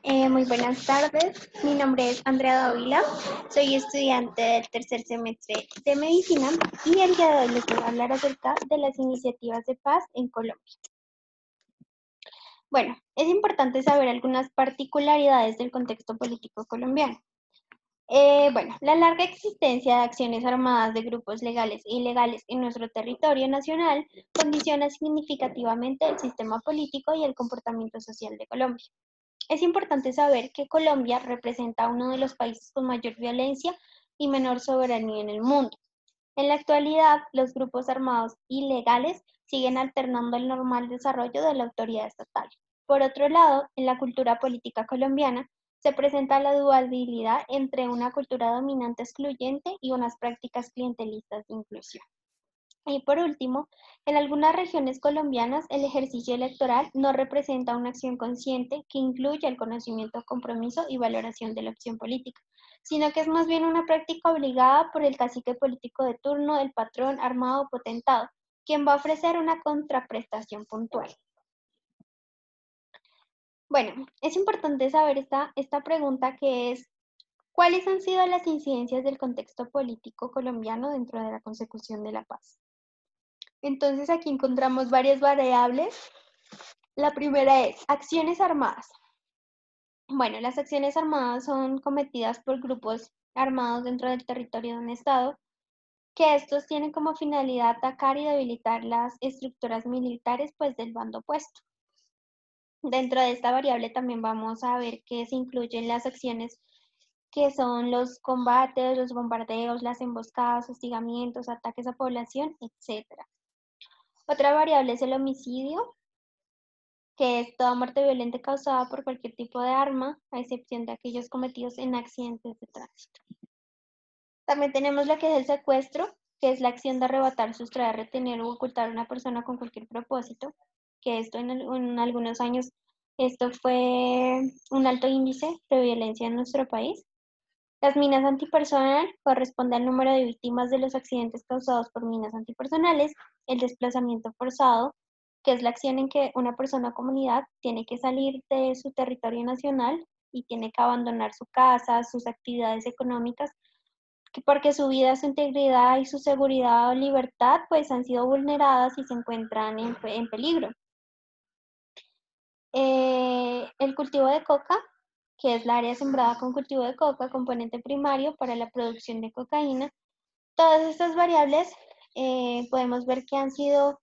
Muy buenas tardes, mi nombre es Andrea Dávila, soy estudiante del tercer semestre de Medicina y el día de hoy les voy a hablar acerca de las iniciativas de paz en Colombia. Bueno, es importante saber algunas particularidades del contexto político colombiano. La larga existencia de acciones armadas de grupos legales e ilegales en nuestro territorio nacional condiciona significativamente el sistema político y el comportamiento social de Colombia. Es importante saber que Colombia representa uno de los países con mayor violencia y menor soberanía en el mundo. En la actualidad, los grupos armados ilegales siguen alternando el normal desarrollo de la autoridad estatal. Por otro lado, en la cultura política colombiana, se presenta la dualidad entre una cultura dominante excluyente y unas prácticas clientelistas de inclusión. Y por último, en algunas regiones colombianas el ejercicio electoral no representa una acción consciente que incluya el conocimiento, compromiso y valoración de la opción política, sino que es más bien una práctica obligada por el cacique político de turno, el patrón armado o potentado, quien va a ofrecer una contraprestación puntual. Bueno, es importante saber esta pregunta que es, ¿cuáles han sido las incidencias del contexto político colombiano dentro de la consecución de la paz? Entonces aquí encontramos varias variables. La primera es acciones armadas. Bueno, las acciones armadas son cometidas por grupos armados dentro del territorio de un estado, que estos tienen como finalidad atacar y debilitar las estructuras militares pues del bando opuesto. Dentro de esta variable también vamos a ver que se incluyen las acciones que son los combates, los bombardeos, las emboscadas, hostigamientos, ataques a población, etc. Otra variable es el homicidio, que es toda muerte violenta causada por cualquier tipo de arma, a excepción de aquellos cometidos en accidentes de tránsito. También tenemos lo que es el secuestro, que es la acción de arrebatar, sustraer, retener o ocultar a una persona con cualquier propósito, que esto en algunos años, esto fue un alto índice de violencia en nuestro país. Las minas antipersonal corresponde al número de víctimas de los accidentes causados por minas antipersonales, el desplazamiento forzado, que es la acción en que una persona o comunidad tiene que salir de su territorio nacional y tiene que abandonar su casa, sus actividades económicas, porque su vida, su integridad y su seguridad o libertad pues han sido vulneradas y se encuentran en peligro. El cultivo de coca, que es la área sembrada con cultivo de coca, componente primario para la producción de cocaína. Todas estas variables podemos ver que han sido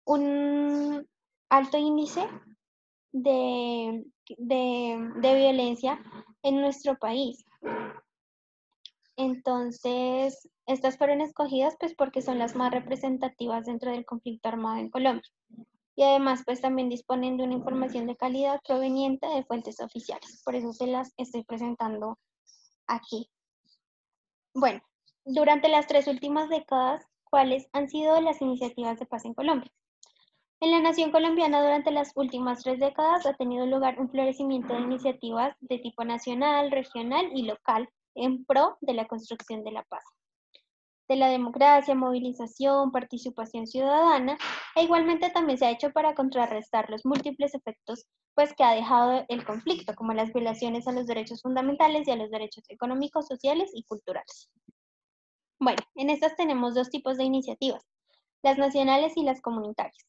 un alto índice de violencia en nuestro país. Entonces, estas fueron escogidas pues porque son las más representativas dentro del conflicto armado en Colombia. Y además pues también disponen de una información de calidad proveniente de fuentes oficiales. Por eso se las estoy presentando aquí. Bueno, durante las 3 últimas décadas, ¿cuáles han sido las iniciativas de paz en Colombia? En la nación colombiana durante las últimas 3 décadas ha tenido lugar un florecimiento de iniciativas de tipo nacional, regional y local en pro de la construcción de la paz, de la democracia, movilización, participación ciudadana, e igualmente también se ha hecho para contrarrestar los múltiples efectos pues, que ha dejado el conflicto, como las violaciones a los derechos fundamentales y a los derechos económicos, sociales y culturales. Bueno, en estas tenemos dos tipos de iniciativas, las nacionales y las comunitarias.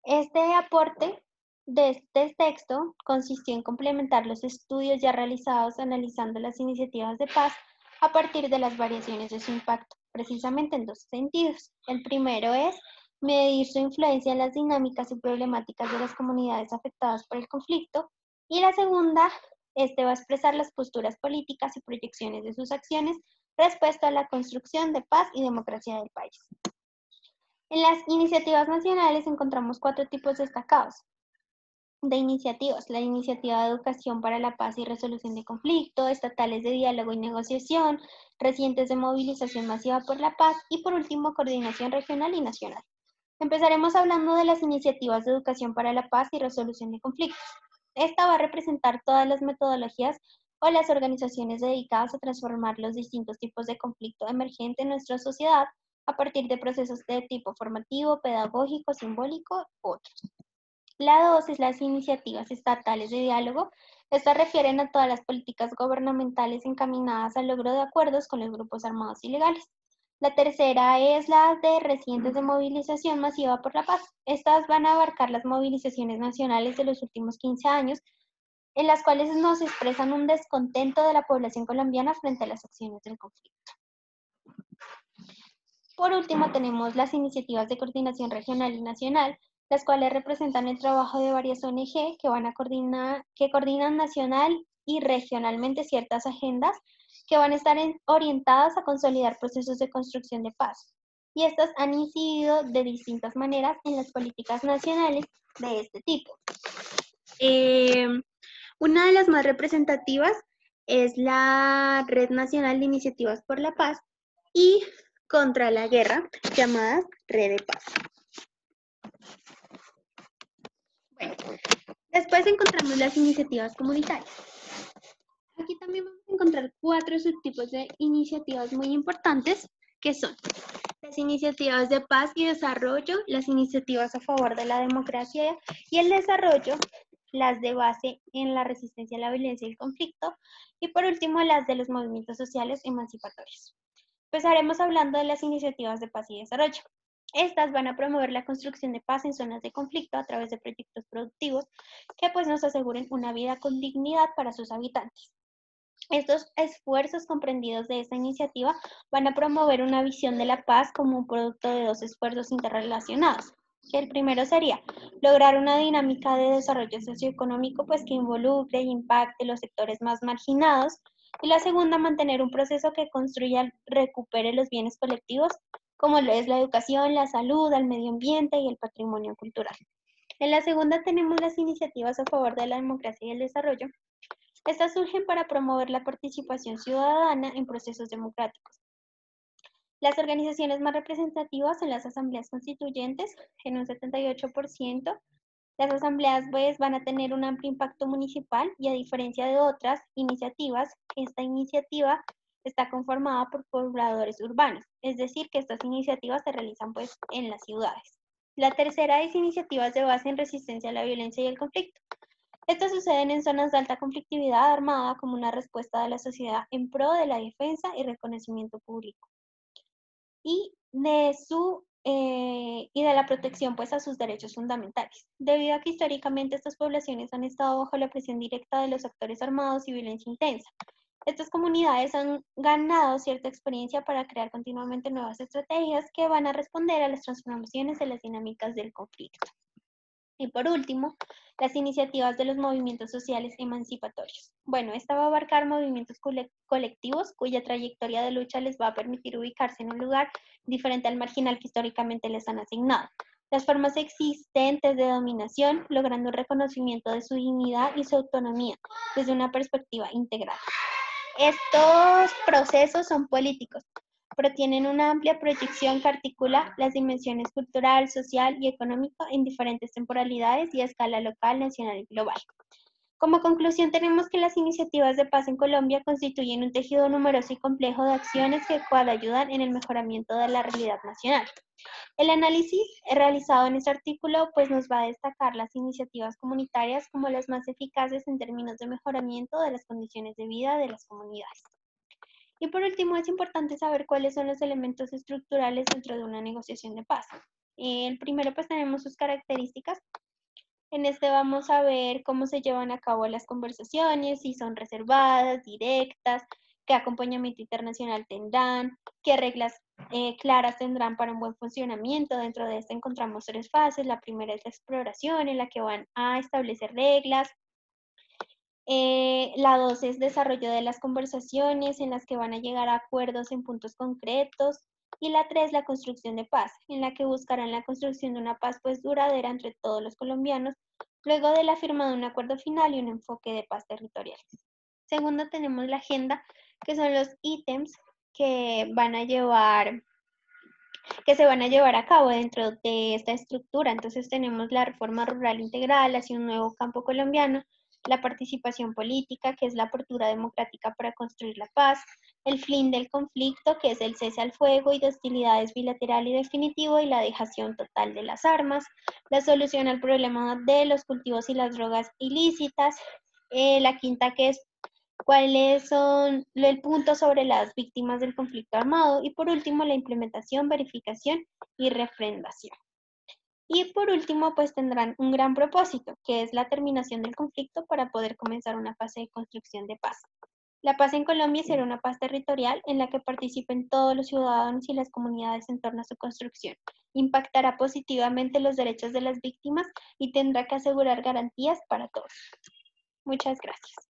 Este aporte de este texto consistió en complementar los estudios ya realizados analizando las iniciativas de paz a partir de las variaciones de su impacto, precisamente en dos sentidos. El primero es medir su influencia en las dinámicas y problemáticas de las comunidades afectadas por el conflicto, y la segunda, va a expresar las posturas políticas y proyecciones de sus acciones respecto a la construcción de paz y democracia del país. En las iniciativas nacionales encontramos 4 tipos destacados de iniciativas: la iniciativa de educación para la paz y resolución de conflicto, estatales de diálogo y negociación, recientes de movilización masiva por la paz y por último coordinación regional y nacional. Empezaremos hablando de las iniciativas de educación para la paz y resolución de conflictos. Esta va a representar todas las metodologías o las organizaciones dedicadas a transformar los distintos tipos de conflicto emergente en nuestra sociedad a partir de procesos de tipo formativo, pedagógico, simbólico u otros. La 2 es las iniciativas estatales de diálogo. Estas refieren a todas las políticas gubernamentales encaminadas al logro de acuerdos con los grupos armados ilegales. La tercera es la de residentes de movilización masiva por la paz. Estas van a abarcar las movilizaciones nacionales de los últimos 15 años, en las cuales nos expresan un descontento de la población colombiana frente a las acciones del conflicto. Por último, tenemos las iniciativas de coordinación regional y nacional, las cuales representan el trabajo de varias ONG que coordinan nacional y regionalmente ciertas agendas que van a estar orientadas a consolidar procesos de construcción de paz. Y estas han incidido de distintas maneras en las políticas nacionales de este tipo. Una de las más representativas es la Red Nacional de Iniciativas por la Paz y contra la Guerra, llamada Red de Paz. Bueno, después encontramos las iniciativas comunitarias. Aquí también vamos a encontrar 4 subtipos de iniciativas muy importantes, que son las iniciativas de paz y desarrollo, las iniciativas a favor de la democracia y el desarrollo, las de base en la resistencia a la violencia y el conflicto, y por último las de los movimientos sociales emancipatorios. Empezaremos hablando de las iniciativas de paz y desarrollo. Estas van a promover la construcción de paz en zonas de conflicto a través de proyectos productivos que pues nos aseguren una vida con dignidad para sus habitantes. Estos esfuerzos comprendidos de esta iniciativa van a promover una visión de la paz como un producto de 2 esfuerzos interrelacionados. El primero sería lograr una dinámica de desarrollo socioeconómico pues, que involucre e impacte los sectores más marginados. Y la segunda, mantener un proceso que construya, recupere los bienes colectivos, como lo es la educación, la salud, el medio ambiente y el patrimonio cultural. En la segunda tenemos las iniciativas a favor de la democracia y el desarrollo. Estas surgen para promover la participación ciudadana en procesos democráticos. Las organizaciones más representativas son las asambleas constituyentes, en un 78%. Las asambleas pues, van a tener un amplio impacto municipal y a diferencia de otras iniciativas, esta iniciativa está conformada por pobladores urbanos, es decir, que estas iniciativas se realizan pues, en las ciudades. La tercera es iniciativas de base en resistencia a la violencia y el conflicto. Estas suceden en zonas de alta conflictividad armada como una respuesta de la sociedad en pro de la defensa y reconocimiento público y de la protección pues, a sus derechos fundamentales, debido a que históricamente estas poblaciones han estado bajo la presión directa de los actores armados y violencia intensa. Estas comunidades han ganado cierta experiencia para crear continuamente nuevas estrategias que van a responder a las transformaciones de las dinámicas del conflicto. Y por último, las iniciativas de los movimientos sociales emancipatorios. Bueno, esta va a abarcar movimientos colectivos cuya trayectoria de lucha les va a permitir ubicarse en un lugar diferente al marginal que históricamente les han asignado. Las formas existentes de dominación, logrando un reconocimiento de su dignidad y su autonomía desde una perspectiva integral. Estos procesos son políticos, pero tienen una amplia proyección que articula las dimensiones cultural, social y económica en diferentes temporalidades y a escala local, nacional y global. Como conclusión, tenemos que las iniciativas de paz en Colombia constituyen un tejido numeroso y complejo de acciones que ayudan en el mejoramiento de la realidad nacional. El análisis realizado en este artículo pues, nos va a destacar las iniciativas comunitarias como las más eficaces en términos de mejoramiento de las condiciones de vida de las comunidades. Y por último, es importante saber cuáles son los elementos estructurales dentro de una negociación de paz. El primero, pues tenemos sus características. En este vamos a ver cómo se llevan a cabo las conversaciones, si son reservadas, directas, qué acompañamiento internacional tendrán, qué reglas claras tendrán para un buen funcionamiento. Dentro de este encontramos 3 fases. La primera es la exploración, en la que van a establecer reglas. La 2 es desarrollo de las conversaciones en las que van a llegar a acuerdos en puntos concretos. Y la 3, la construcción de paz, en la que buscarán la construcción de una paz pues duradera entre todos los colombianos, luego de la firma de un acuerdo final y un enfoque de paz territoriales. Segundo, tenemos la agenda, que son los ítems que se van a llevar a cabo dentro de esta estructura. Entonces tenemos la reforma rural integral hacia un nuevo campo colombiano, la participación política, que es la apertura democrática para construir la paz, el fin del conflicto, que es el cese al fuego y de hostilidades bilateral y definitivo y la dejación total de las armas, la solución al problema de los cultivos y las drogas ilícitas, la quinta que es cuáles son el punto sobre las víctimas del conflicto armado y por último la implementación, verificación y refrendación. Y por último, pues tendrán un gran propósito, que es la terminación del conflicto para poder comenzar una fase de construcción de paz. La paz en Colombia será una paz territorial en la que participen todos los ciudadanos y las comunidades en torno a su construcción. Impactará positivamente los derechos de las víctimas y tendrá que asegurar garantías para todos. Muchas gracias.